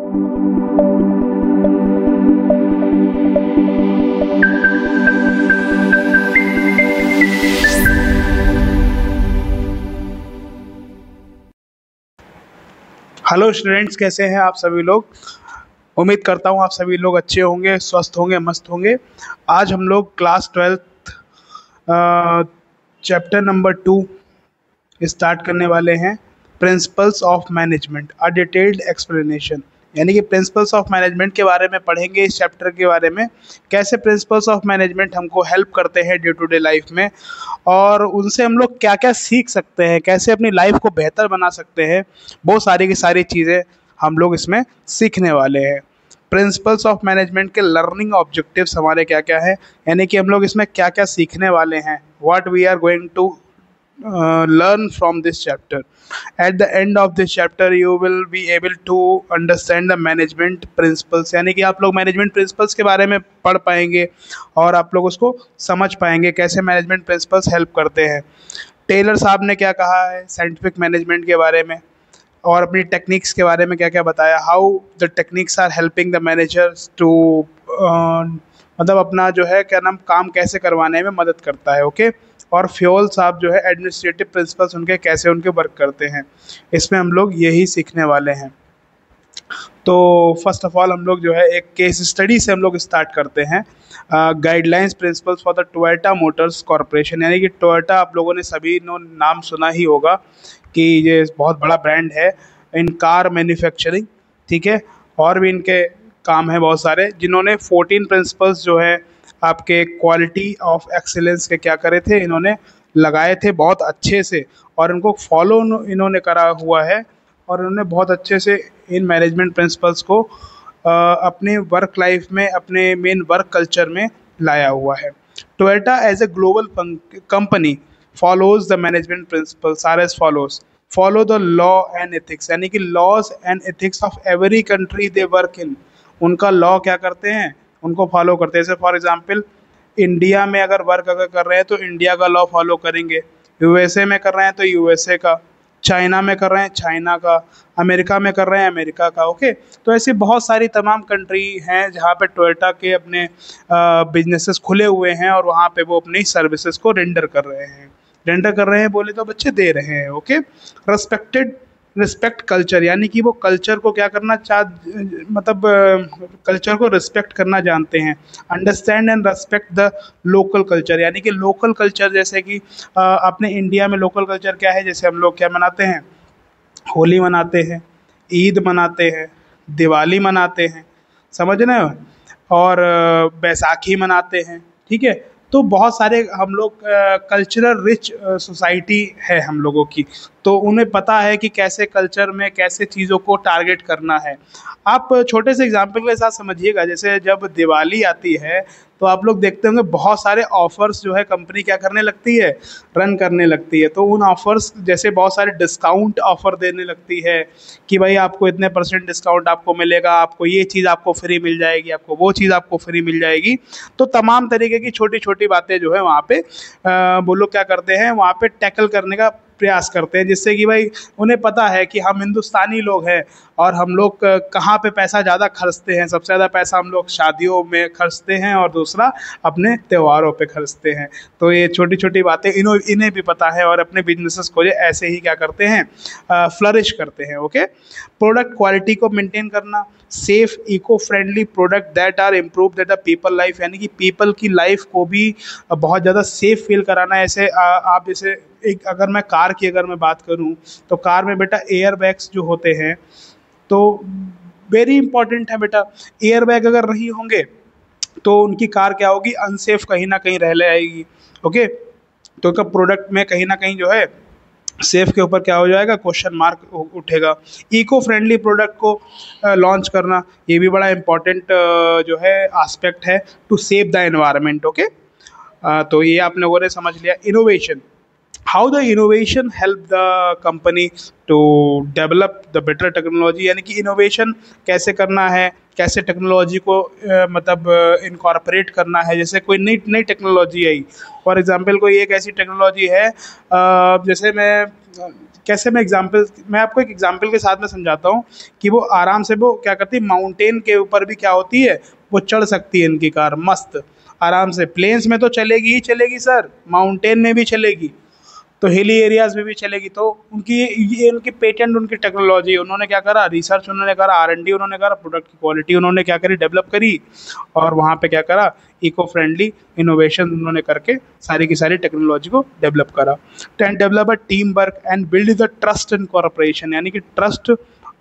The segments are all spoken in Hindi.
हेलो स्टूडेंट्स, कैसे हैं आप सभी लोग। उम्मीद करता हूं आप सभी लोग अच्छे होंगे, स्वस्थ होंगे, मस्त होंगे। आज हम लोग क्लास 12 चैप्टर नंबर 2 स्टार्ट करने वाले हैं। Principles of management, a detailed explanation, यानी कि प्रिंसिपल्स ऑफ मैनेजमेंट के बारे में पढ़ेंगे। इस चैप्टर के बारे में कैसे प्रिंसिपल्स ऑफ मैनेजमेंट हमको हेल्प करते हैं डे टू डे लाइफ में, और उनसे हम लोग क्या क्या सीख सकते हैं, कैसे अपनी लाइफ को बेहतर बना सकते हैं। बहुत सारी की सारी चीज़ें हम लोग इसमें सीखने वाले हैं। प्रिंसिपल्स ऑफ मैनेजमेंट के लर्निंग ऑब्जेक्टिव्स हमारे क्या क्या है, यानी कि हम लोग इसमें क्या क्या सीखने वाले हैं। What we are going to learn from this chapter. At the end of this chapter you will be able to understand the management principles, यानी कि आप लोग मैनेजमेंट प्रिंसिपल्स के बारे में पढ़ पाएंगे और आप लोग उसको समझ पाएंगे कैसे मैनेजमेंट प्रिंसिपल्स हेल्प करते हैं। टेलर साहब ने क्या कहा है साइंटिफिक मैनेजमेंट के बारे में, और अपनी टेक्निक्स के बारे में क्या क्या बताया। How the techniques are helping the managers to, मतलब अपना जो है क्या नाम काम कैसे करवाने में मदद करता है। ओके। और फ्योल साहब जो है एडमिनिस्ट्रेटिव प्रिंसिपल्स उनके कैसे उनके वर्क करते हैं, इसमें हम लोग यही सीखने वाले हैं। तो फर्स्ट ऑफ ऑल हम लोग जो है एक केस स्टडी से हम लोग स्टार्ट करते हैं। Guidelines principles for the Toyota Motors corporation, यानी कि टोयोटा आप लोगों ने सभी नाम सुना ही होगा कि ये बहुत बड़ा ब्रांड है इन कार मैन्युफैक्चरिंग। ठीक है। और भी इनके काम है बहुत सारे, जिन्होंने 14 प्रिंसिपल्स जो है आपके क्वालिटी ऑफ एक्सीलेंस के क्या करे थे, इन्होंने लगाए थे बहुत अच्छे से, और इनको फॉलो इन्होंने करा हुआ है, और इन्होंने बहुत अच्छे से इन मैनेजमेंट प्रिंसिपल्स को अपने वर्क लाइफ में, अपने मेन वर्क कल्चर में लाया हुआ है। Toyota as a global company follows the management principles are as follows. Follow the law and ethics, यानी कि laws and ethics of every country they work in. उनका लॉ क्या करते हैं, उनको फॉलो करते हैं। जैसे फॉर एग्जांपल इंडिया में अगर वर्क अगर कर रहे हैं तो इंडिया का लॉ फॉलो करेंगे, यूएसए में कर रहे हैं तो यूएसए का, चाइना में कर रहे हैं चाइना का, अमेरिका में कर रहे हैं अमेरिका का। ओके। तो ऐसी बहुत सारी तमाम कंट्री हैं जहाँ पे टोयोटा के अपने बिजनेसेस खुले हुए हैं, और वहाँ पे वो अपनी सर्विसेज को रेंडर कर रहे हैं। रेंडर कर रहे हैं बोले तो बच्चे दे रहे हैं। ओके। रिस्पेक्ट कल्चर, यानी कि वो कल्चर को क्या करना मतलब कल्चर को रिस्पेक्ट करना जानते हैं। Understand and respect the local culture, यानी कि लोकल कल्चर, जैसे कि अपने इंडिया में लोकल कल्चर क्या है, जैसे हम लोग क्या मनाते हैं, होली मनाते हैं, ईद मनाते हैं, दिवाली मनाते हैं, समझ रहे हो, और बैसाखी मनाते हैं। ठीक है। तो बहुत सारे हम लोग कल्चरल रिच सोसाइटी है हम लोगों की, तो उन्हें पता है कि कैसे कल्चर में कैसे चीज़ों को टारगेट करना है। आप छोटे से एग्जांपल के साथ समझिएगा, जैसे जब दिवाली आती है तो आप लोग देखते होंगे बहुत सारे ऑफर्स जो है कंपनी क्या करने लगती है, रन करने लगती है। तो उन ऑफर्स जैसे बहुत सारे डिस्काउंट ऑफर देने लगती है कि भाई आपको इतने % डिस्काउंट आपको मिलेगा, आपको ये चीज़ आपको फ्री मिल जाएगी, आपको वो चीज़ आपको फ्री मिल जाएगी। तो तमाम तरीके की छोटी छोटी बातें जो है वहाँ पे वो लोग क्या करते हैं, वहाँ पे टैकल करने का प्रयास करते हैं, जिससे कि भाई उन्हें पता है कि हम हिंदुस्तानी लोग हैं और हम लोग कहाँ पे पैसा ज़्यादा खर्चते हैं। सबसे ज़्यादा पैसा हम लोग शादियों में खर्चते हैं, और दूसरा अपने त्योहारों पे खर्चते हैं। तो ये छोटी छोटी बातें इन्हें भी पता है, और अपने बिजनेसेस को ये ऐसे ही क्या करते हैं, फ्लरिश करते हैं। ओके। प्रोडक्ट क्वालिटी को मेंटेन करना, safe eco friendly product that are improve that the people life, यानी कि पीपल की लाइफ को भी बहुत ज़्यादा सेफ फील कराना। ऐसे आप जैसे एक अगर मैं कार की अगर मैं बात करूं तो कार में बेटा एयर बैग्स जो होते हैं तो वेरी इंपॉर्टेंट है बेटा। एयर बैग अगर नहीं होंगे तो उनकी कार क्या होगी, अनसेफ कहीं ना कहीं रह जाएगी। ओके। तो उनका प्रोडक्ट में कहीं ना कहीं जो है सेफ के ऊपर क्या हो जाएगा, क्वेश्चन मार्क उठेगा। इको फ्रेंडली प्रोडक्ट को लॉन्च करना, ये भी बड़ा इंपॉर्टेंट जो है एस्पेक्ट है to save the environment. Okay. तो ये आप लोगों ने समझ लिया। Innovation, how the innovation help the company to develop the better technology, यानी कि इनोवेशन कैसे करना है, कैसे टेक्नोलॉजी को मतलब इनकॉर्पोरेट करना है। जैसे कोई नई नई टेक्नोलॉजी आई, फॉर एग्जांपल कोई एक ऐसी टेक्नोलॉजी है, जैसे मैं एग्जांपल मैं आपको एक एग्जांपल के साथ में समझाता हूँ कि वो आराम से वो क्या करती है, माउंटेन के ऊपर भी क्या होती है, वो चढ़ सकती है इनकी कार मस्त आराम से। प्लेन्स में तो चलेगी ही चलेगी सर, माउंटेन में भी चलेगी, तो हिली एरियाज में भी चलेगी। तो ये उनकी पेटेंट, उनकी टेक्नोलॉजी, उन्होंने क्या करा, रिसर्च उन्होंने करा, R&D उन्होंने करा, प्रोडक्ट की क्वालिटी उन्होंने क्या करी, डेवलप करी, और वहाँ पे क्या करा, इको फ्रेंडली इनोवेशन उन्होंने करके सारी की सारी टेक्नोलॉजी को डेवलप करा। And develop a team work and build the trust and corporation, यानी कि ट्रस्ट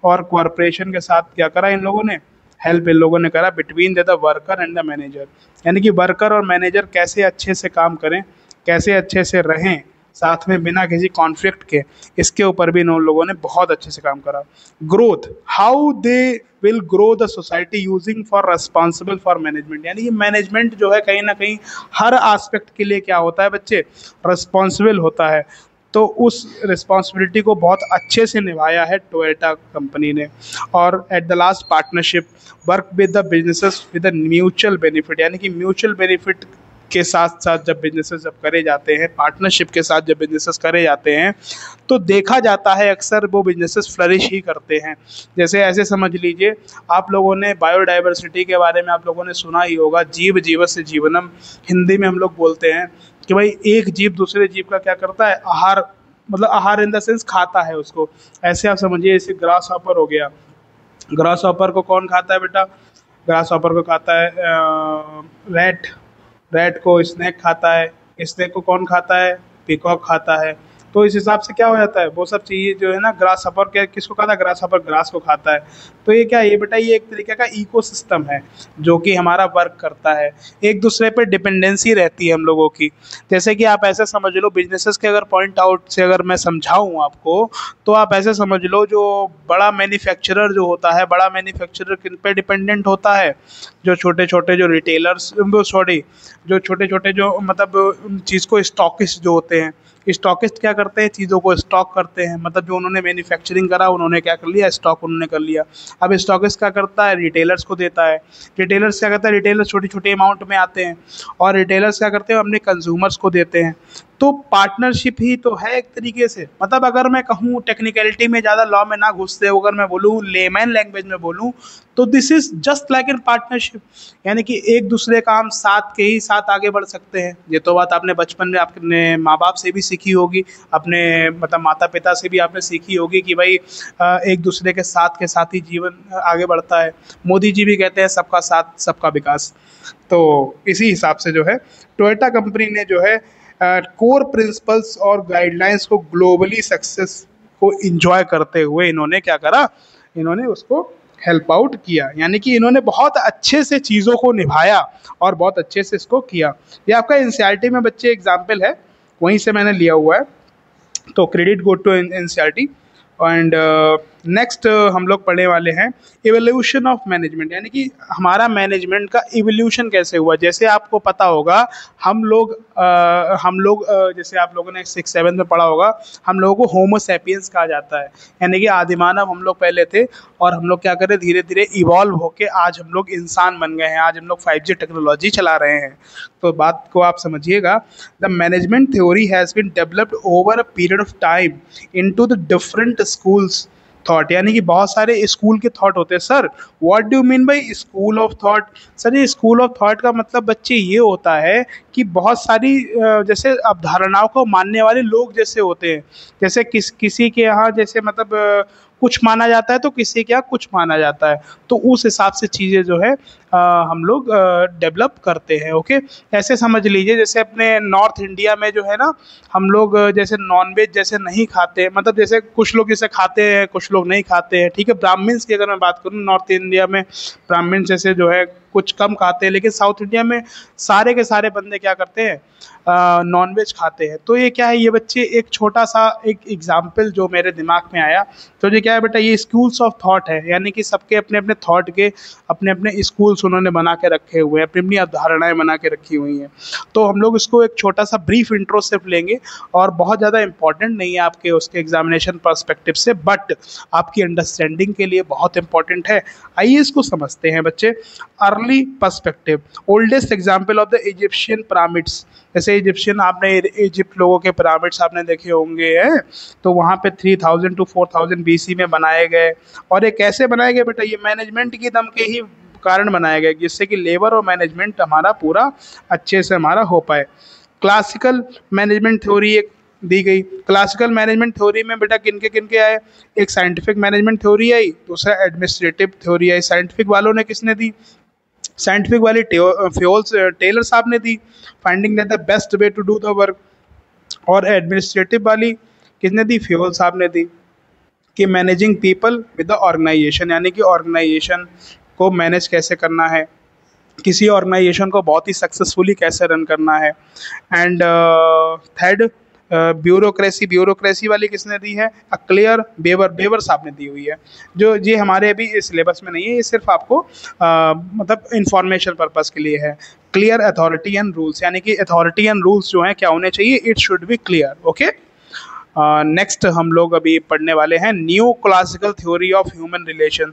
और कॉर्पोरेशन के साथ क्या करा इन लोगों ने, हेल्प इन लोगों ने करा between the worker and the manager, यानी कि वर्कर और मैनेजर कैसे अच्छे से काम करें, कैसे अच्छे से रहें साथ में बिना किसी कॉन्फ्लिक्ट के, इसके ऊपर भी इन लोगों ने बहुत अच्छे से काम करा। Growth, how they will grow the society using for responsible for management, यानी कि मैनेजमेंट जो है कहीं ना कहीं हर एस्पेक्ट के लिए क्या होता है बच्चे, रिस्पॉन्सिबल होता है। तो उस रिस्पॉन्सिबिलिटी को बहुत अच्छे से निभाया है टोयोटा कंपनी ने। और at the last, partnership, work with the businesses with the mutual benefit, यानी कि म्यूचुअल बेनिफिट के साथ साथ जब बिजनेसेस जब करे जाते हैं, पार्टनरशिप के साथ जब बिजनेसेस करे जाते हैं, तो देखा जाता है अक्सर वो बिजनेसेस फ्लरिश ही करते हैं। जैसे ऐसे समझ लीजिए, आप लोगों ने बायोडाइवर्सिटी के बारे में आप लोगों ने सुना ही होगा, जीव जीवस्य जीवनम हिंदी में हम लोग बोलते हैं कि भाई एक जीव दूसरे जीव का क्या करता है, आहार, मतलब आहार इन द सेंस खाता है उसको। ऐसे आप समझिए, जैसे ग्रास हॉपर हो गया, ग्रास हॉपर को कौन खाता है बेटा, ग्रास हॉपर को खाता है रैट, रैट को स्नेक खाता है, स्नेक को कौन खाता है, पीकॉक खाता है। तो इस हिसाब से क्या हो जाता है, वो सब चीज़ें जो है ना, ग्रास हॉपर क्या किसको खाता है, ग्रास हॉपर ग्रास को खाता है। तो ये क्या है, ये बेटा ये एक तरीके का इकोसिस्टम है जो कि हमारा वर्क करता है, एक दूसरे पे डिपेंडेंसी रहती है हम लोगों की। जैसे कि आप ऐसे समझ लो, बिजनेसेस के अगर पॉइंट आउट से अगर मैं समझाऊँ आपको, तो आप ऐसे समझ लो, जो बड़ा मैन्युफैक्चरर जो होता है, बड़ा मैन्युफैक्चरर किन पे डिपेंडेंट होता है, जो छोटे छोटे जो रिटेलर्स, सॉरी, जो छोटे छोटे जो मतलब चीज़ को स्टॉकिस्ट जो होते हैं, स्टॉकिस्ट क्या करते हैं, चीज़ों को स्टॉक करते हैं, मतलब जो उन्होंने मैन्युफैक्चरिंग करा उन्होंने क्या कर लिया, स्टॉक उन्होंने कर लिया। अब स्टॉकिस्ट क्या करता है, रिटेलर्स को देता है। रिटेलर्स क्या करता है, रिटेलर्स छोटी छोटी अमाउंट में आते हैं, और रिटेलर्स क्या करते हैं, अपने कंज्यूमर्स को देते हैं। तो पार्टनरशिप ही तो है एक तरीके से। मतलब अगर मैं कहूँ टेक्निकलिटी में, ज़्यादा लॉ में ना घुसते हुए अगर मैं बोलूँ, लेमैन लैंग्वेज में बोलूँ, तो this is just like in partnership, यानी कि एक दूसरे का हम साथ के ही साथ आगे बढ़ सकते हैं। ये तो बात आपने बचपन में अपने माँ बाप से भी सीखी होगी, अपने मतलब माता पिता से भी आपने सीखी होगी कि भाई एक दूसरे के साथ ही जीवन आगे बढ़ता है। मोदी जी भी कहते हैं सबका साथ सबका विकास। तो इसी हिसाब से जो है टोयोटा कंपनी ने जो है कोर प्रिंसिपल्स और गाइडलाइंस को ग्लोबली सक्सेस को इंजॉय करते हुए इन्होंने क्या करा, इन्होंने उसको हेल्प आउट किया, यानी कि इन्होंने बहुत अच्छे से चीज़ों को निभाया और बहुत अच्छे से इसको किया। ये आपका एनसीईआरटी में बच्चे एग्जाम्पल है, वहीं से मैंने लिया हुआ है, तो credit go to NCERT. And next हम लोग पढ़ने वाले हैं इवोल्यूशन ऑफ मैनेजमेंट, यानी कि हमारा मैनेजमेंट का इवोल्यूशन कैसे हुआ। जैसे आपको पता होगा, हम लोग जैसे आप लोगों ने 6-7 में पढ़ा होगा, हम लोगों को होमो सैपियंस कहा जाता है, यानी कि आदिमानव हम लोग पहले थे, और हम लोग क्या करें, धीरे धीरे इवॉल्व होके आज हम लोग इंसान बन गए हैं, आज हम लोग 5G टेक्नोलॉजी चला रहे हैं। तो बात को आप समझिएगा, the management theory has been developed over a period of time into the different schools thought, यानी कि बहुत सारे स्कूल के थॉट होते हैं। Sir what do you mean by school of thought? Sir ये स्कूल ऑफ थॉट का मतलब बच्चे ये होता है कि बहुत सारी जैसे अवधारणाओं को मानने वाले लोग जैसे होते हैं, जैसे किसी के यहाँ जैसे मतलब कुछ माना जाता है तो किसी के यहाँ कुछ माना जाता है, तो उस हिसाब से चीज़ें जो है हम लोग डेवलप करते हैं। ओके, ऐसे समझ लीजिए, जैसे अपने नॉर्थ इंडिया में जो है ना, हम लोग जैसे नॉनवेज जैसे नहीं खाते, मतलब जैसे कुछ लोग इसे खाते हैं कुछ लोग नहीं खाते हैं, ठीक है। ब्राह्मण्स की अगर मैं बात करूँ, नॉर्थ इंडिया में ब्राह्मण जैसे जो है कुछ कम खाते हैं, लेकिन साउथ इंडिया में सारे के सारे बंदे क्या करते हैं, नॉनवेज खाते हैं। तो ये क्या है, ये बच्चे एक छोटा सा एक एग्जाम्पल जो मेरे दिमाग में आया, तो ये क्या है बेटा, ये स्कूल्स ऑफ थॉट है, यानी कि सबके अपने अपने थॉट के अपने अपने स्कूल्स उन्होंने बना के रखे हुए हैं, अपनी अपनी अवधारणाएं बना के रखी हुई हैं। तो हम लोग इसको एक छोटा सा ब्रीफ इंट्रो सिर्फ लेंगे, और बहुत ज़्यादा इंपॉर्टेंट नहीं है आपके उसके एग्जामिनेशन पर्सपेक्टिव से, बट आपकी अंडरस्टैंडिंग के लिए बहुत इंपॉर्टेंट है। आइए इसको समझते हैं बच्चे। Early perspective, oldest example of the Egyptian pyramids. जैसे इजिप्शियन, आपने इजिप्ट लोगों के पिरामिड्स आपने देखे होंगे हैं, तो वहाँ पे 3000 to 4000 BC में बनाए गए। और ये कैसे बनाए गए बेटा, ये मैनेजमेंट की दम के ही कारण बनाए गए, जिससे कि लेबर और मैनेजमेंट हमारा पूरा अच्छे से हमारा हो पाए। क्लासिकल मैनेजमेंट थ्योरी एक दी गई। क्लासिकल मैनेजमेंट थ्योरी में बेटा किनके आए, एक साइंटिफिक मैनेजमेंट थ्योरी आई, दूसरा एडमिनिस्ट्रेटिव थ्योरी आई। साइंटिफिक वालों ने किसने दी, साइंटिफिक वाली फ्योल्स टेलर साहब ने दी, finding that the best way to do the work. और एडमिनिस्ट्रेटिव वाली किसने दी, फ्योल साहब ने दी, कि managing people with the organisation, यानी कि ऑर्गेनाइजेशन को मैनेज कैसे करना है, किसी ऑर्गेनाइजेशन को बहुत ही सक्सेसफुली कैसे रन करना है। एंड थर्ड ब्यूरोक्रेसी, ब्यूरोक्रेसी वाली किसने दी है, क्लियर बेवर साहब ने दी हुई है। जो ये हमारे अभी इस सिलेबस में नहीं है, ये सिर्फ आपको मतलब इंफॉर्मेशन पर्पस के लिए है। क्लियर अथॉरिटी एंड रूल्स, यानी कि अथॉरिटी एंड रूल्स जो हैं क्या होने चाहिए, it should be clear. Okay, next हम लोग अभी पढ़ने वाले हैं new classical theory of human relation.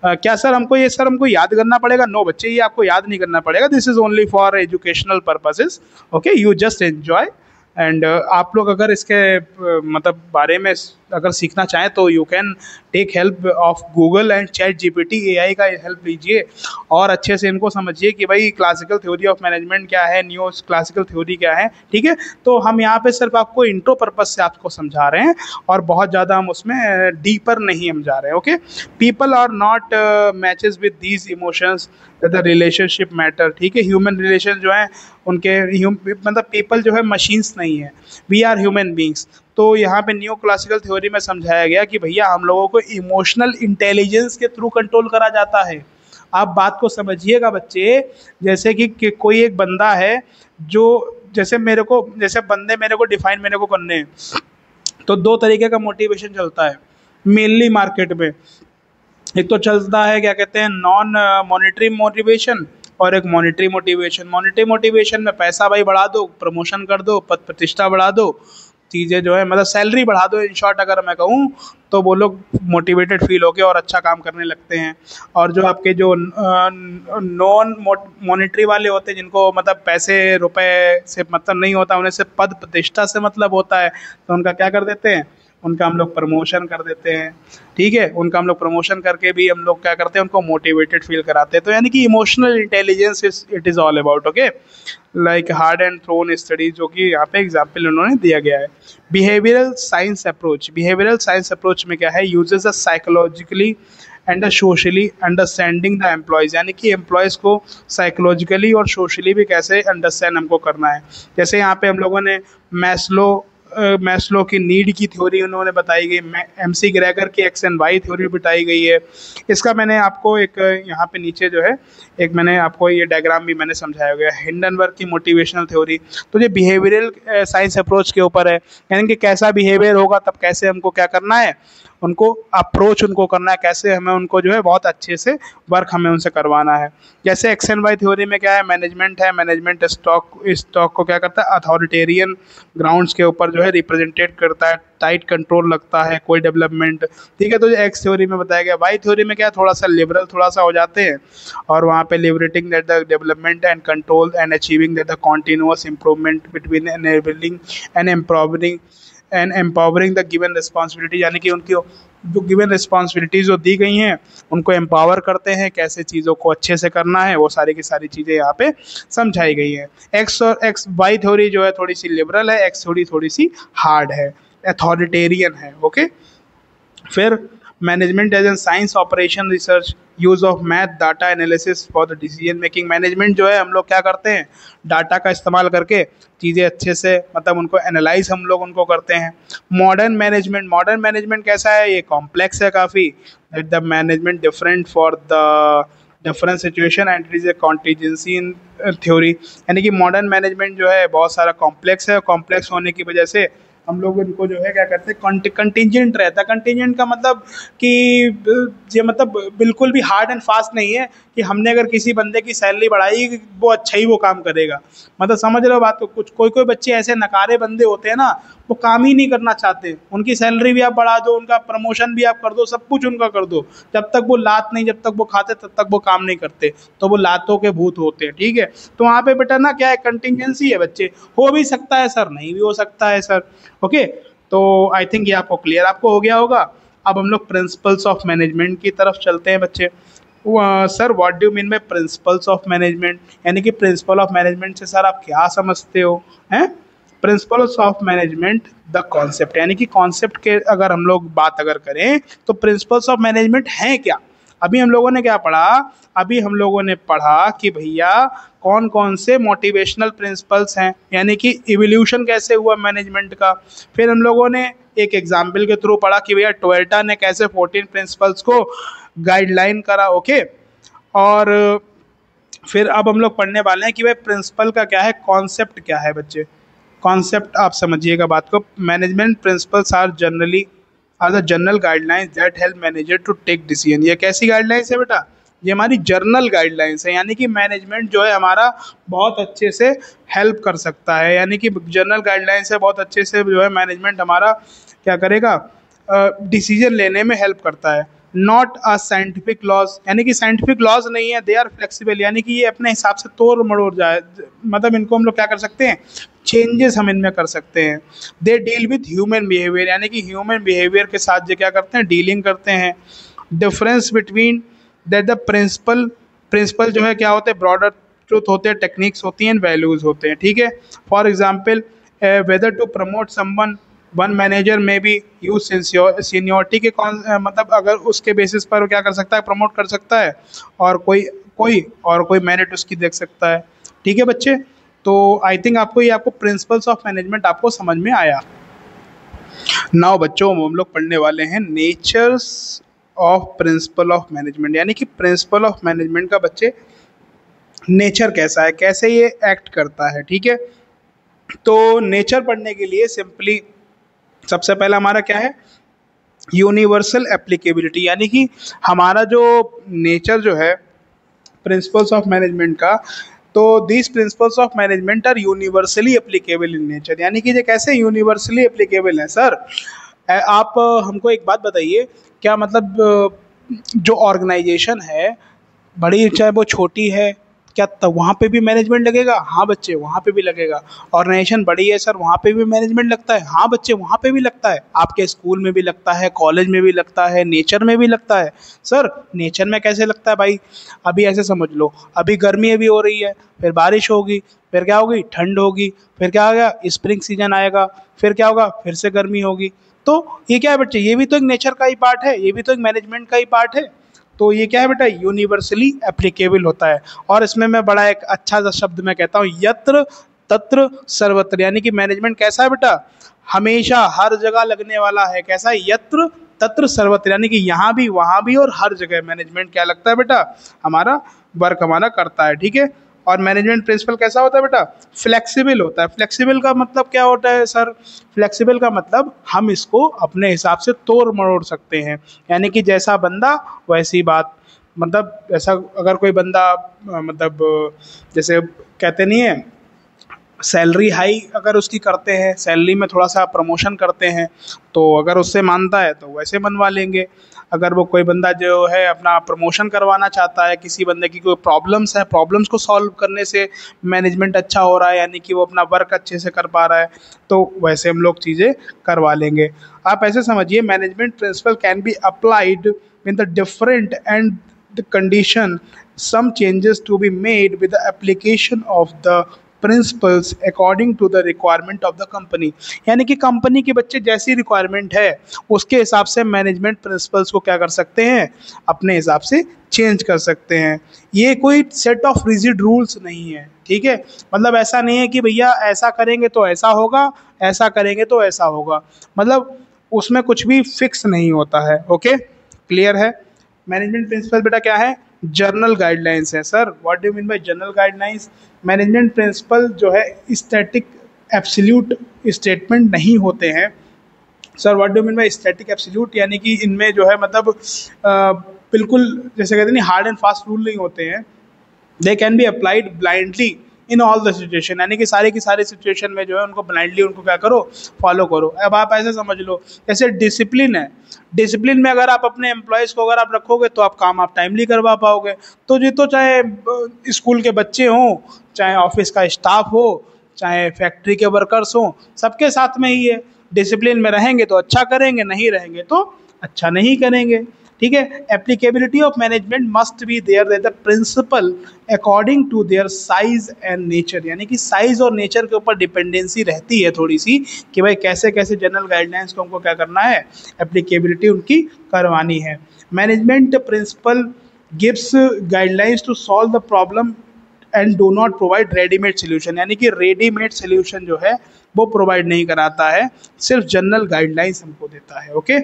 क्या सर हमको याद करना पड़ेगा? नो बच्चे, ये आपको याद नहीं करना पड़ेगा, this is only for educational purposes. Okay, you just enjoy. And आप लोग अगर इसके मतलब बारे में अगर सीखना चाहें तो you can take help of Google and chat GPT, AI का हेल्प लीजिए और अच्छे से इनको समझिए कि भाई क्लासिकल थ्योरी ऑफ मैनेजमेंट क्या है, न्यू क्लासिकल थ्योरी क्या है। ठीक है, तो हम यहाँ पे सिर्फ आपको इंट्रो पर्पज से आपको समझा रहे हैं और बहुत ज़्यादा हम उसमें डीपर नहीं हम जा रहे हैं। Okay, people are not matches with these emotions the relationship matter. ठीक है, ह्यूमन रिलेशन जो है उनके मतलब पीपल जो है मशीन्स नहीं है, वी आर ह्यूमन बींग्स। तो यहाँ पे न्यू क्लासिकल थ्योरी में समझाया गया कि भैया हम लोगों को इमोशनल इंटेलिजेंस के थ्रू कंट्रोल करा जाता है। आप बात को समझिएगा बच्चे, जैसे कि कोई एक बंदा है जो जैसे बंदे मेरे को डिफाइन मेरे को करने हैं, तो दो तरीके का मोटिवेशन चलता है मेनली मार्केट में। एक तो चलता है क्या कहते हैं नॉन मॉनिटरी मोटिवेशन और एक मॉनिटरी मोटिवेशन। मॉनिटरी मोटिवेशन में पैसा भाई बढ़ा दो, प्रमोशन कर दो, पद प्रतिष्ठा बढ़ा दो, चीज़ें जो है मतलब सैलरी बढ़ा दो, इन शॉर्ट अगर मैं कहूँ तो वो लोग मोटिवेटेड फील होके और अच्छा काम करने लगते हैं। और जो आपके जो नॉन मॉनिटरी वाले होते हैं, जिनको मतलब पैसे रुपए से मतलब नहीं होता, उन्हें सिर्फ पद प्रतिष्ठा से मतलब होता है, तो उनका क्या कर देते हैं, उनका हम लोग प्रमोशन कर देते हैं। ठीक है, उनका हम लोग प्रमोशन करके भी हम लोग क्या करते हैं, उनको मोटिवेटेड फील कराते हैं। तो यानी कि emotional intelligence it is all about. Okay, like Hawthorne studies, जो कि यहाँ पे एग्जाम्पल उन्होंने दिया गया है। Behavioural science approach, behavioural science approach में क्या है, uses a psychologically and socially understanding the employees, यानी कि एम्प्लॉयज़ को साइकोलॉजिकली और सोशली भी कैसे अंडरस्टैंड हमको करना है। जैसे यहाँ पे हम लोगों ने मैस्लो की नीड की थ्योरी उन्होंने बताई गई, MC ग्रेगर की एक्स एंड वाई थ्योरी बताई गई है। इसका मैंने आपको एक यहाँ पे नीचे जो है एक मैंने आपको ये डायग्राम भी मैंने समझाया गया, हिंडनबर्ग की मोटिवेशनल थ्योरी। तो ये बिहेवियरल साइंस अप्रोच के ऊपर है, यानी कि कैसा बिहेवियर होगा तब कैसे हमको क्या करना है, उनको अप्रोच उनको करना है, कैसे हमें उनको जो है बहुत अच्छे से वर्क हमें उनसे करवाना है। जैसे एक्स एंड वाई थ्योरी में क्या है, मैनेजमेंट है, मैनेजमेंट स्टॉक को क्या करता है, अथॉरिटेरियन ग्राउंड्स के ऊपर जो है रिप्रेजेंटेट करता है, टाइट कंट्रोल लगता है, कोई डेवलपमेंट। ठीक है, तो जो एक्स थ्योरी में बताया गया। वाई थ्योरी में क्या है, थोड़ा सा लिबरल थोड़ा सा हो जाते हैं और वहाँ पे liberating that the development and control and achieving that the continuous improvement between enabling and empowering the given responsibility, यानी कि उनकी जो गिवन रिस्पॉन्सिबिलिटीज़ जो दी गई हैं उनको एम्पावर करते हैं, कैसे चीज़ों को अच्छे से करना है, वो सारी की सारी चीज़ें यहाँ पे समझाई गई हैं। एक्स वाई थ्योरी जो है थोड़ी सी लिबरल है, एक्स थ्योरी थोड़ी सी हार्ड है, अथॉरिटेरियन है। ओके, फिर management as an science operation research use of math data analysis for the decision making. Management जो है हम लोग क्या करते हैं, डाटा का इस्तेमाल करके चीज़ें अच्छे से मतलब उनको एनालाइज हम लोग उनको करते हैं। मॉडर्न मैनेजमेंट कैसा है, ये कॉम्प्लेक्स है काफ़ी। That the management different for the different situation and it is a contingency in theory, यानी कि मॉडर्न मैनेजमेंट जो है बहुत सारा कॉम्प्लेक्स है, और कॉम्प्लेक्स होने की वजह से हम लोग इनको जो है क्या करते हैं, कंटीजेंट रहता है। कंटीजेंट का मतलब कि ये मतलब बिल्कुल भी हार्ड एंड फास्ट नहीं है कि हमने अगर किसी बंदे की सैलरी बढ़ाई वो अच्छा ही वो काम करेगा, मतलब समझ रहे हो बात को। कुछ कोई कोई बच्चे ऐसे नकारे बंदे होते हैं ना, वो काम ही नहीं करना चाहते, उनकी सैलरी भी आप बढ़ा दो, उनका प्रमोशन भी आप कर दो, सब कुछ उनका कर दो, जब तक वो लात नहीं, जब तक वो खाते तब तक वो काम नहीं करते, तो वो लातों के भूत होते हैं, ठीक है। तो वहाँ पे बेटा ना क्या है, कंटिजेंसी है बच्चे, हो भी सकता है सर, नहीं भी हो सकता है सर, ओके। तो आई थिंक ये आपको क्लियर आपको हो गया होगा। अब हम लोग प्रिंसिपल्स ऑफ मैनेजमेंट की तरफ चलते हैं बच्चे। Sir what do mean bye principles of management, यानी कि प्रिंसिपल ऑफ मैनेजमेंट से सर आप क्या समझते हो, हैं? Principles of management the concept, यानी कि कॉन्सेप्ट के अगर हम लोग बात अगर करें तो प्रिंसिपल्स ऑफ मैनेजमेंट हैं क्या। अभी हम लोगों ने क्या पढ़ा, अभी हम लोगों ने पढ़ा कि भैया कौन कौन से मोटिवेशनल प्रिंसिपल्स हैं, यानी कि इवोल्यूशन कैसे हुआ मैनेजमेंट का। फिर हम लोगों ने एक एग्जाम्पल के थ्रू पढ़ा कि भैया टोयोटा ने कैसे 14 प्रिंसिपल्स को गाइडलाइन करा, ओके। और फिर अब हम लोग पढ़ने वाले हैं कि भाई प्रिंसिपल का क्या है, कॉन्सेप्ट क्या है बच्चे। कॉन्सेप्ट आप समझिएगा बात को, management principles are the general guidelines that help manager to take decision. ये कैसी गाइडलाइंस है बेटा, ये हमारी जर्नल गाइडलाइंस है, यानी कि मैनेजमेंट जो है हमारा बहुत अच्छे से हेल्प कर सकता है, यानी कि जर्नल गाइडलाइंस है, बहुत अच्छे से जो है मैनेजमेंट हमारा क्या करेगा, डिसीजन लेने में हेल्प करता है। नॉट अ साइंटिफिक लॉज, यानी कि साइंटिफिक लॉज नहीं है, दे आर फ्लेक्सिबल, यानी कि ये अपने हिसाब से तोड़ मरोड़ जाए, मतलब इनको हम लोग क्या कर सकते हैं, चेंजेस हम इनमें कर सकते हैं। They deal with human behaviour, यानी कि ह्यूमन बिहेवियर के साथ ये क्या करते हैं, डीलिंग करते हैं। Difference between that the principle जो है क्या होते हैं, ब्रॉडर ट्रूथ होते हैं, टेक्निक्स होती हैं, वैल्यूज होते हैं, ठीक है। For example whether to promote someone, one manager में भी यूज सीनियोरिटी के मतलब अगर उसके बेसिस पर क्या कर सकता है, प्रमोट कर सकता है, और कोई मेरिट उसकी देख सकता है, ठीक है बच्चे। तो आई थिंक आपको प्रिंसिपल्स ऑफ मैनेजमेंट आपको समझ में आया। नाउ बच्चों हम लोग पढ़ने वाले हैं natures of principle of management, यानी कि प्रिंसिपल ऑफ मैनेजमेंट का बच्चे नेचर कैसा है, कैसे ये एक्ट करता है, ठीक है। तो नेचर पढ़ने के लिए सिंपली सबसे पहला हमारा क्या है, यूनिवर्सल एप्लीकेबिलिटी, यानी कि हमारा जो नेचर जो है प्रिंसिपल्स ऑफ मैनेजमेंट का, तो these principles of management are universally applicable in nature, यानी कि ये कैसे यूनिवर्सली एप्लीकेबल है सर। आप हमको एक बात बताइए, क्या मतलब जो ऑर्गेनाइजेशन है बड़ी चाहे वो छोटी है, क्या तब वहाँ पे भी मैनेजमेंट लगेगा, हाँ बच्चे वहाँ पे भी लगेगा। ऑर्गेनाइजेशन बड़ी है सर, वहाँ पे भी मैनेजमेंट लगता है, हाँ बच्चे वहाँ पे भी लगता है। आपके स्कूल में भी लगता है, कॉलेज में भी लगता है, नेचर में भी लगता है। सर नेचर में कैसे लगता है भाई, अभी ऐसे समझ लो, अभी गर्मी अभी हो रही है, फिर बारिश होगी, फिर क्या होगी, ठंड होगी, फिर क्या होगा, स्प्रिंग सीजन आएगा, फिर क्या होगा, फिर से गर्मी होगी। तो ये क्या है बच्चे, ये भी तो एक नेचर का ही पार्ट है, ये भी तो एक मैनेजमेंट का ही पार्ट है। तो ये क्या है बेटा, यूनिवर्सली एप्लीकेबल होता है। और इसमें मैं बड़ा एक अच्छा सा शब्द मैं कहता हूँ, यत्र तत्र सर्वत्र, यानी कि मैनेजमेंट कैसा है बेटा, हमेशा हर जगह लगने वाला है। कैसा है, यत्र तत्र सर्वत्र, यानी कि यहाँ भी वहाँ भी और हर जगह मैनेजमेंट क्या लगता है बेटा, हमारा वर्क हमारा करता है, ठीक है। और मैनेजमेंट प्रिंसिपल कैसा होता है बेटा, फ्लेक्सिबल होता है। फ्लेक्सिबल का मतलब क्या होता है सर, फ्लेक्सिबल का मतलब हम इसको अपने हिसाब से तोड़ मरोड़ सकते हैं, यानी कि जैसा बंदा वैसी बात, मतलब ऐसा अगर कोई बंदा मतलब जैसे कहते नहीं है, सैलरी हाई अगर उसकी करते हैं, सैलरी में थोड़ा सा प्रमोशन करते हैं, तो अगर उससे मानता है तो वैसे बनवा लेंगे। अगर वो कोई बंदा जो है अपना प्रमोशन करवाना चाहता है, किसी बंदे की कोई प्रॉब्लम्स है, प्रॉब्लम्स को सॉल्व करने से मैनेजमेंट अच्छा हो रहा है, यानी कि वो अपना वर्क अच्छे से कर पा रहा है, तो वैसे हम लोग चीज़ें करवा लेंगे। आप ऐसे समझिए, management principle can be applied in the different and the condition, some changes to be made with the application of the principles according to the requirement of the company, यानी कि कंपनी के बच्चे जैसी रिक्वायरमेंट है उसके हिसाब से मैनेजमेंट प्रिंसिपल्स को क्या कर सकते हैं, अपने हिसाब से चेंज कर सकते हैं। ये कोई सेट ऑफ रिजिड रूल्स नहीं है, ठीक है। मतलब ऐसा नहीं है कि भैया ऐसा करेंगे तो ऐसा होगा, ऐसा करेंगे तो ऐसा होगा, मतलब उसमें कुछ भी फिक्स नहीं होता है, ओके क्लियर है। मैनेजमेंट प्रिंसिपल बेटा क्या है? जर्नल गाइडलाइंस है। Sir what do you mean by general guidelines? Management principle जो है स्टैटिक एब्सोल्यूट स्टेटमेंट नहीं होते हैं। Sir what do mean by static absolute, यानी कि इनमें जो है मतलब बिल्कुल जैसे कहते हैं हार्ड एंड फास्ट रूल नहीं होते हैं। They can be applied blindly in all the situation, यानी कि सारे की सारे सिचुएशन में जो है उनको ब्लाइंडली उनको क्या करो, फॉलो करो। अब आप ऐसे समझ लो जैसे डिसिप्लिन है, डिसिप्लिन में अगर आप अपने एम्प्लॉयज़ को अगर आप रखोगे तो आप काम आप टाइमली करवा पाओगे। तो ये तो चाहे स्कूल के बच्चे हों, चाहे ऑफिस का स्टाफ हो, चाहे फैक्ट्री के वर्कर्स हों, सबके साथ में ही है। डिसिप्लिन में रहेंगे तो अच्छा करेंगे, नहीं रहेंगे तो अच्छा नहीं करेंगे। ठीक है। Applicability of management must be there the principle according to their size and nature, यानी कि साइज और नेचर के ऊपर डिपेंडेंसी रहती है थोड़ी सी कि भाई कैसे कैसे जनरल गाइडलाइंस को हमको क्या करना है, एप्लीकेबिलिटी उनकी करवानी है। Management principle gives guidelines to solve the problem and do not provide readymade solution, यानी कि रेडीमेड सोल्यूशन जो है वो प्रोवाइड नहीं कराता है, सिर्फ जनरल गाइडलाइंस हमको देता है। ओके।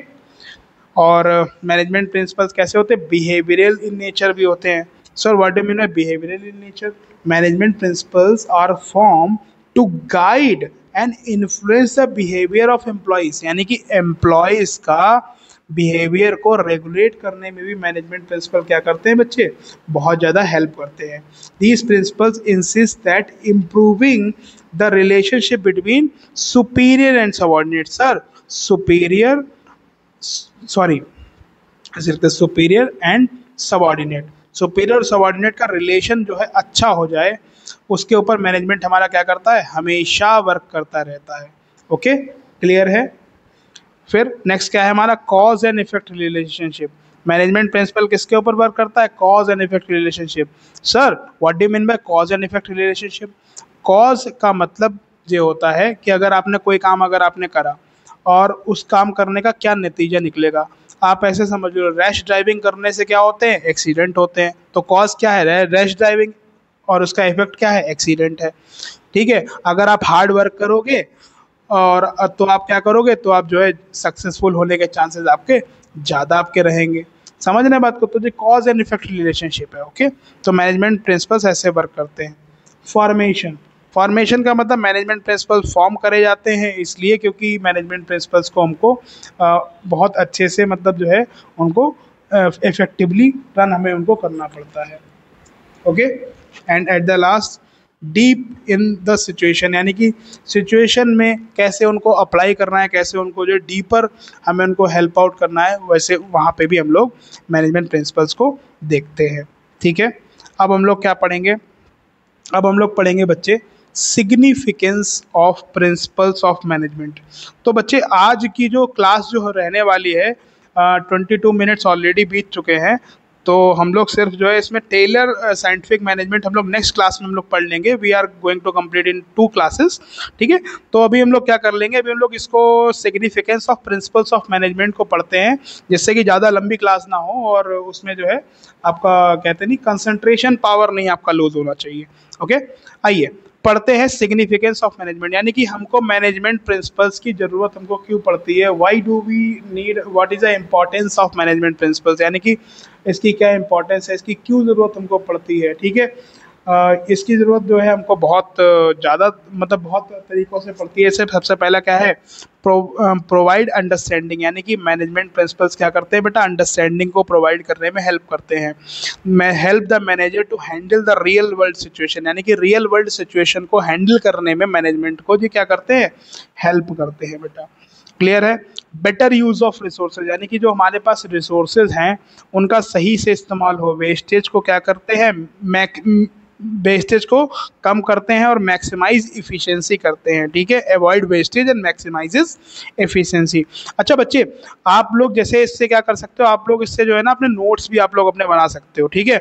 और मैनेजमेंट प्रिंसिपल्स कैसे होते हैं? बिहेवियरल इन नेचर भी होते हैं। Sir what do mean by behavioural in nature? Management principles are form to guide and influence the behaviour of employees, यानी कि एम्प्लॉयज का बिहेवियर को रेगुलेट करने में भी मैनेजमेंट प्रिंसिपल क्या करते हैं बच्चे? बहुत ज़्यादा हेल्प करते हैं। These principles insist that improving the relationship between superior and subordinate. Sir superior superior and subordinate, superior और सबॉर्डिनेट का रिलेशन जो है अच्छा हो जाए, उसके ऊपर मैनेजमेंट हमारा क्या करता है? हमेशा वर्क करता रहता है। ओके, क्लियर है? फिर नेक्स्ट क्या है हमारा? Cause and effect relationship. Management principle किसके ऊपर वर्क करता है? Cause and effect relationship. Sir what do you mean by cause and effect relationship? Cause का मतलब ये होता है कि अगर आपने कोई काम अगर आपने करा और उस काम करने का क्या नतीजा निकलेगा। आप ऐसे समझ लो रैश ड्राइविंग करने से क्या होते हैं? एक्सीडेंट होते हैं। तो कॉज क्या है? रैश ड्राइविंग, और उसका इफेक्ट क्या है? एक्सीडेंट है। ठीक है। अगर आप हार्ड वर्क करोगे और तो आप क्या करोगे? तो आप जो है सक्सेसफुल होने के चांसेस आपके ज़्यादा आपके रहेंगे। समझ रहे बात को? तो ये कॉज एंड इफेक्ट रिलेशनशिप है। ओके। तो मैनेजमेंट प्रिंसिपल्स ऐसे वर्क करते हैं। फॉर्मेशन, फॉर्मेशन का मतलब मैनेजमेंट प्रिंसिपल फॉर्म करे जाते हैं इसलिए क्योंकि मैनेजमेंट प्रिंसिपल्स को हमको बहुत अच्छे से मतलब जो है उनको इफेक्टिवली रन हमें उनको करना पड़ता है। Okay. And at the last deep in the situation, यानी कि सिचुएशन में कैसे उनको अप्लाई करना है, कैसे उनको जो डीपर हमें उनको हेल्प आउट करना है, वैसे वहाँ पे भी हम लोग मैनेजमेंट प्रिंसिपल्स को देखते हैं। ठीक है। अब हम लोग क्या पढ़ेंगे? अब हम लोग पढ़ेंगे बच्चे significance of principles of management. तो बच्चे आज की जो क्लास जो रहने वाली है 22 मिनट्स ऑलरेडी बीत चुके हैं, तो हम लोग सिर्फ जो है इसमें टेलर साइंटिफिक मैनेजमेंट हम लोग नेक्स्ट क्लास में हम लोग पढ़ लेंगे। We are going to complete in 2 classes. ठीक है। तो अभी हम लोग क्या कर लेंगे? अभी हम लोग इसको significance of principles of management को पढ़ते हैं, जिससे कि ज़्यादा लंबी क्लास ना हो और उसमें जो है आपका कहते नहीं कंसंट्रेशन पावर नहीं आपका लूज होना चाहिए। ओके। आइए पढ़ते हैं सिग्निफिकेंस ऑफ मैनेजमेंट, यानी कि हमको मैनेजमेंट प्रिंसिपल्स की ज़रूरत हमको क्यों पड़ती है? Why do we need, what is the importance of management principles, यानी कि इसकी क्या इंपॉर्टेंस है, इसकी क्यों ज़रूरत हमको पड़ती है। ठीक है। इसकी ज़रूरत जो है हमको बहुत ज़्यादा मतलब बहुत तरीक़ों से पड़ती है। सिर्फ सबसे पहला क्या है? प्रोवाइड अंडरस्टैंडिंग, यानी कि मैनेजमेंट प्रिंसिपल्स क्या करते हैं बेटा? अंडरस्टैंडिंग को प्रोवाइड करने में हेल्प करते हैं। Help the manager to handle the real world situation, यानी कि रियल वर्ल्ड सिचुएशन को हैंडल करने में मैनेजमेंट को जी क्या करते हैं? हेल्प करते हैं बेटा। क्लियर है? बेटर यूज़ ऑफ रिसोर्सेज, यानी कि जो हमारे पास रिसोर्सेज हैं उनका सही से इस्तेमाल हो। वेस्टेज को क्या करते हैं? वेस्टेज को कम करते हैं और मैक्सिमाइज इफ़िशेंसी करते हैं। ठीक है। Avoid wastage and maximises efficiency. अच्छा बच्चे, आप लोग जैसे इससे क्या कर सकते हो? आप लोग इससे जो है ना अपने नोट्स भी आप लोग अपने बना सकते हो। ठीक है।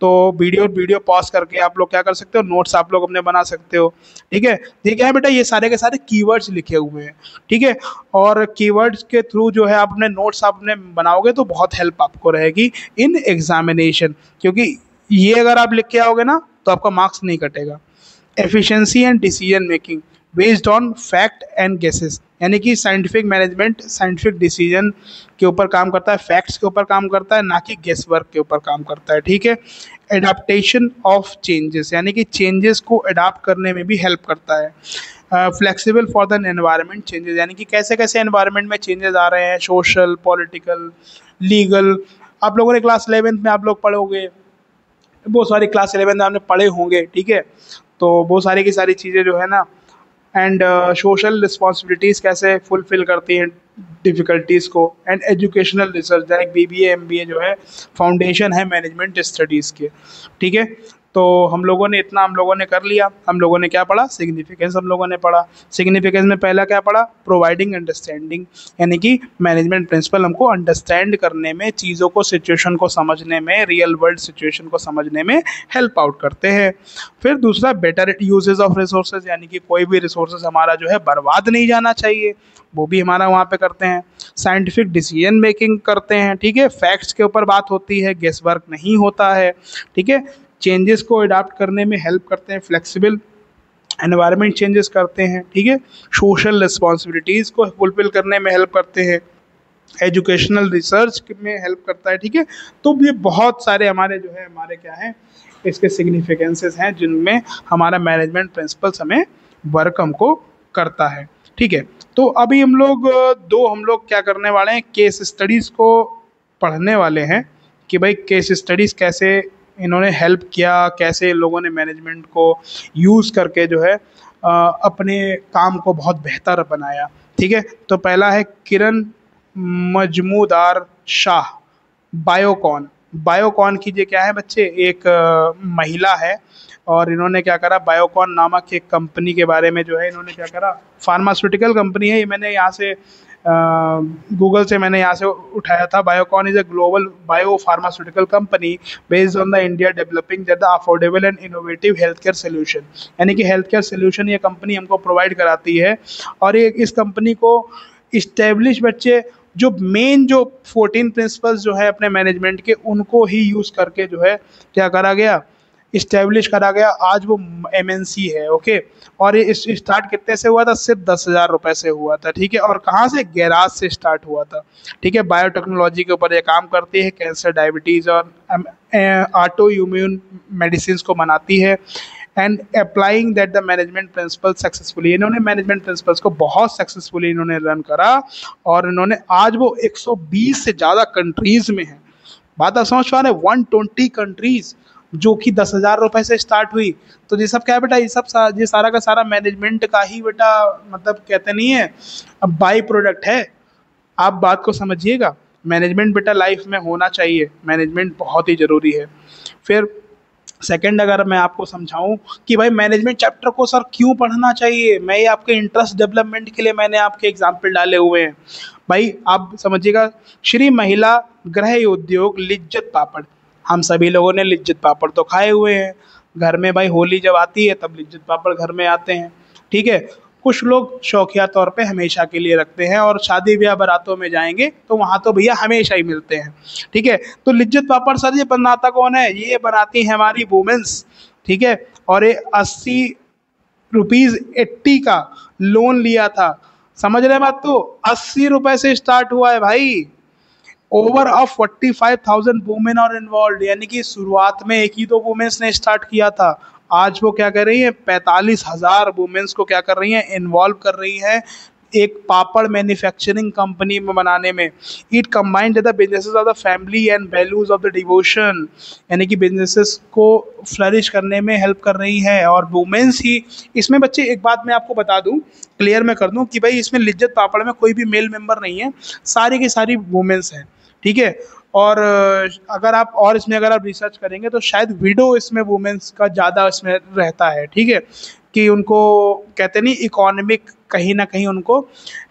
तो वीडियो पॉज करके आप लोग क्या कर सकते हो? नोट्स आप लोग अपने बना सकते हो। ठीक है। ये क्या है बेटा? ये सारे के सारे कीवर्ड्स लिखे हुए हैं। ठीक है। और कीवर्ड्स के थ्रू जो है आप अपने नोट्स आप अपने बनाओगे तो बहुत हेल्प आपको रहेगी इन एग्जामिनेशन, क्योंकि ये अगर आप लिख के आओगे ना तो आपका मार्क्स नहीं कटेगा। Efficiency and decision making, based on fact and guesses, यानी कि साइंटिफिक मैनेजमेंट साइंटिफिक डिसीजन के ऊपर काम करता है, फैक्ट्स के ऊपर काम करता है, ना कि गेस वर्क के ऊपर काम करता है। ठीक है। एडाप्टेशन ऑफ चेंजेस, यानी कि चेंजेस को अडाप्ट करने में भी हेल्प करता है। Flexible for the environment changes, यानी कि कैसे कैसे एनवायरनमेंट में चेंजेस आ रहे हैं, सोशल, पॉलिटिकल, लीगल। आप लोगों ने क्लास 11th में आप लोग पढ़ोगे, बहुत सारी क्लास 11th में आपने पढ़े होंगे। ठीक है। तो वो सारी की सारी चीज़ें जो है ना, एंड सोशल रिस्पॉन्सिबिलिटीज़ कैसे फुलफिल करती हैं डिफ़िकल्टीज़ को, and educational research, like BBA MBA जो है फाउंडेशन है मैनेजमेंट स्टडीज़ के। ठीक है। तो हम लोगों ने इतना हम लोगों ने कर लिया। हम लोगों ने क्या पढ़ा? सिग्निफिकेंस हम लोगों ने पढ़ा। सिग्निफिकेंस में पहला क्या पढ़ा? प्रोवाइडिंग अंडरस्टैंडिंग, यानी कि मैनेजमेंट प्रिंसिपल हमको अंडरस्टैंड करने में, चीज़ों को, सिचुएशन को समझने में, रियल वर्ल्ड सिचुएशन को समझने में हेल्प आउट करते हैं। फिर दूसरा बेटर यूजेस ऑफ रिसोर्सेज, यानी कि कोई भी रिसोर्सेज हमारा जो है बर्बाद नहीं जाना चाहिए, वो भी हमारा वहाँ पे करते हैं। साइंटिफिक डिसीजन मेकिंग करते हैं। ठीक है। फैक्ट्स के ऊपर बात होती है, गेस वर्क नहीं होता है। ठीक है। चेंजेस को अडाप्ट करने में हेल्प करते हैं, फ्लेक्सिबल एनवायरनमेंट चेंजेस करते हैं। ठीक है। सोशल रिस्पॉन्सिबिलिटीज़ को फुलफिल करने में हेल्प करते हैं, एजुकेशनल रिसर्च में हेल्प करता है। ठीक है। तो ये बहुत सारे हमारे जो है हमारे क्या हैं, इसके सिग्निफिकेंसेस हैं जिनमें हमारा मैनेजमेंट प्रिंसिपल्स हमें वर्क हमको करता है। ठीक है। तो अभी हम लोग क्या करने वाले हैं, केस स्टडीज़ को पढ़ने वाले हैं कि भाई केस स्टडीज़ कैसे इन्होंने हेल्प किया, कैसे इन लोगों ने मैनेजमेंट को यूज़ करके जो है अपने काम को बहुत बेहतर बनाया। ठीक है। तो पहला है किरण मजमूदार शाह, बायोकॉन। बायोकॉन की ये क्या है बच्चे, एक महिला है, और इन्होंने क्या करा, बायोकॉन नामक एक कंपनी के बारे में जो है इन्होंने क्या करा, फार्मास्यूटिकल कंपनी है ये, मैंने यहाँ से गूगल से मैंने यहाँ से उठाया था। Biocon is a global bio pharmaceutical company based on the India developing the affordable and innovative health care solution, यानी कि हेल्थ केयर सोल्यूशन ये कंपनी हमको प्रोवाइड कराती है। और ये इस कंपनी को इस्टेब्लिश बच्चे जो मेन जो 14 प्रिंसिपल्स जो है अपने मैनेजमेंट के, उनको ही यूज़ करके जो है क्या करा गया, इस्टेब्लिश करा गया। आज वो एमएनसी है। ओके। और ये स्टार्ट कितने से हुआ था? सिर्फ 10,000 रुपये से हुआ था। ठीक है। और कहाँ से? गैराज से स्टार्ट हुआ था। ठीक है। बायोटेक्नोलॉजी के ऊपर ये काम करती है, कैंसर, डायबिटीज़ और ऑटो इम्यून मेडिसिन को बनाती है, and applying that the management principle successfully. इन्होंने मैनेजमेंट प्रिंसिपल्स को बहुत सक्सेसफुली इन्होंने रन करा, और इन्होंने आज वो 120 से ज़्यादा कंट्रीज़ में है। बात आप समझ पा रहे हैं? 120 कंट्रीज़, जो कि 10,000 रुपये से स्टार्ट हुई। तो ये सब क्या है बेटा, ये सारा का सारा मैनेजमेंट का ही बेटा, मतलब कहते नहीं है, अब बाई प्रोडक्ट है। आप बात को समझिएगा, मैनेजमेंट बेटा लाइफ में होना चाहिए, मैनेजमेंट बहुत ही ज़रूरी है। फिर सेकंड, अगर मैं आपको समझाऊं कि भाई मैनेजमेंट चैप्टर को सर क्यों पढ़ना चाहिए, मैं ये आपके इंटरेस्ट डेवलपमेंट के लिए मैंने आपके एग्जाम्पल डाले हुए हैं। भाई आप समझिएगा, श्री महिला गृह उद्योग लिज्जत पापड़, हम सभी लोगों ने लिज्जत पापड़ तो खाए हुए हैं घर में। भाई होली जब आती है तब लिज्जत पापड़ घर में आते हैं। ठीक है। कुछ लोग शौकिया तौर पे हमेशा के लिए रखते हैं, और शादी ब्याह बारातों में जाएंगे तो वहाँ तो भैया हमेशा ही मिलते हैं। ठीक है। तो लिज्जत पापड़ सर ये बनाता कौन है? ये बनाती है हमारी वुमेन्स। ठीक है। और ये 80 का लोन लिया था। समझ रहे बात? तो 80 रुपए से स्टार्ट हुआ है भाई। ओवर ऑफ 45,000 वुमेन और इन्वॉल्व, यानी कि शुरुआत में एक ही दो वुमेन्स ने स्टार्ट किया था, आज वो क्या कर रही है, 45,000 वुमेन्स को क्या कर रही हैं, इन्वॉल्व कर रही है एक पापड़ मैन्युफैक्चरिंग कंपनी में बनाने में। It combined the businesses of the family and values of the devotion, यानी कि बिजनेसेस को फ्लरिश करने में हेल्प कर रही है, और वुमेन्स ही इसमें। बच्चे एक बात मैं आपको बता दूं, क्लियर मैं कर दूं कि भाई इसमें लिज्जत पापड़ में कोई भी मेल मेंबर नहीं है, सारी की सारी वुमेन्स हैं। ठीक है। और अगर आप रिसर्च करेंगे तो शायद विडो इसमें वुमेन्स का ज़्यादा इसमें रहता है। ठीक है। कि उनको कहते नहीं, इकोनॉमिक कहीं ना कहीं उनको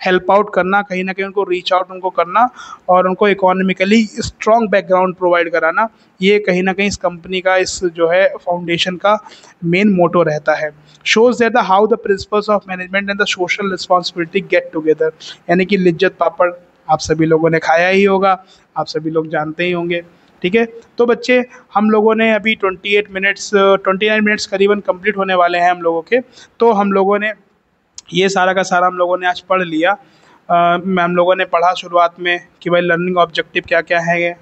हेल्प आउट करना, कहीं ना कहीं उनको रीच आउट उनको करना, और उनको इकोनॉमिकली स्ट्रॉन्ग बैकग्राउंड प्रोवाइड कराना, ये कहीं ना कहीं इस कंपनी का, इस जो है फाउंडेशन का मेन मोटो रहता है। Shows that the how the principles of management and the social responsibility get together, यानी कि लिज्जत पापड़ आप सभी लोगों ने खाया ही होगा, आप सभी लोग जानते ही होंगे। ठीक है। तो बच्चे हम लोगों ने अभी 29 मिनट्स करीबन कंप्लीट होने वाले हैं हम लोगों के। तो हम लोगों ने ये सारा का सारा हम लोगों ने आज पढ़ लिया। हम लोगों ने पढ़ा शुरुआत में कि भाई लर्निंग ऑब्जेक्टिव क्या क्या है,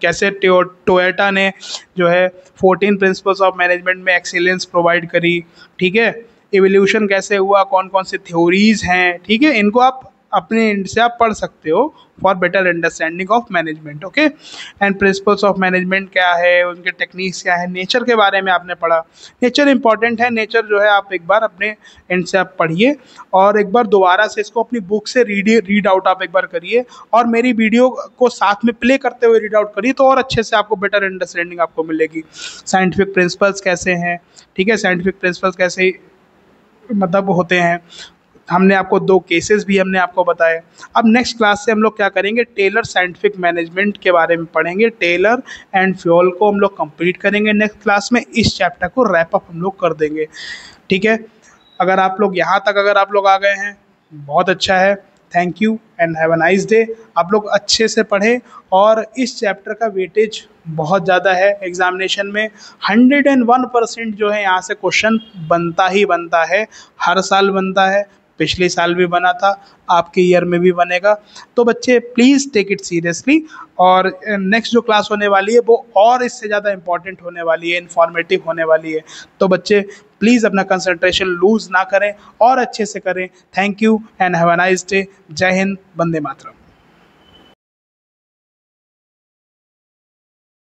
कैसे टोयोटा ने जो है 14 प्रिंसिपल्स ऑफ मैनेजमेंट में एक्सीलेंस प्रोवाइड करी, ठीक है। इवोल्यूशन कैसे हुआ, कौन कौन सी थ्योरीज हैं, ठीक है, इनको आप अपने एंड से आप पढ़ सकते हो for better understanding of management, okay. And principles of management क्या है, उनके टेक्निक्स क्या है, नेचर के बारे में आपने पढ़ा। नेचर इंपॉर्टेंट है, नेचर जो है आप एक बार अपने एंड से आप पढ़िए और एक बार दोबारा से इसको अपनी बुक से रीड आउट आप एक बार करिए और मेरी वीडियो को साथ में प्ले करते हुए रीड आउट करिए, तो और अच्छे से आपको बेटर अंडरस्टैंडिंग आपको मिलेगी। साइंटिफिक प्रिंसिपल्स कैसे हैं, ठीक है, साइंटिफिक प्रिंसिपल्स कैसे मतलब होते हैं, हमने आपको 2 केसेस भी हमने आपको बताए। अब नेक्स्ट क्लास से हम लोग क्या करेंगे, टेलर साइंटिफिक मैनेजमेंट के बारे में पढ़ेंगे। टेलर एंड फ्योल को हम लोग कंप्लीट करेंगे नेक्स्ट क्लास में, इस चैप्टर को रैप अप हम लोग कर देंगे, ठीक है। अगर आप लोग यहाँ तक अगर आप लोग आ गए हैं, बहुत अच्छा है, thank you and have a nice day. आप लोग अच्छे से पढ़ें और इस चैप्टर का वेटेज बहुत ज़्यादा है एग्जामिनेशन में, 101% जो है यहाँ से क्वेश्चन बनता ही बनता है, हर साल बनता है, पिछले साल भी बना था, आपके ईयर में भी बनेगा। तो बच्चे प्लीज़ टेक इट सीरियसली और नेक्स्ट जो क्लास होने वाली है वो और इससे ज़्यादा इंपॉर्टेंट होने वाली है, इन्फॉर्मेटिव होने वाली है। तो बच्चे प्लीज़ अपना कंसंट्रेशन लूज़ ना करें और अच्छे से करें। Thank you and have a nice day. जय हिंद, वंदे मातरम।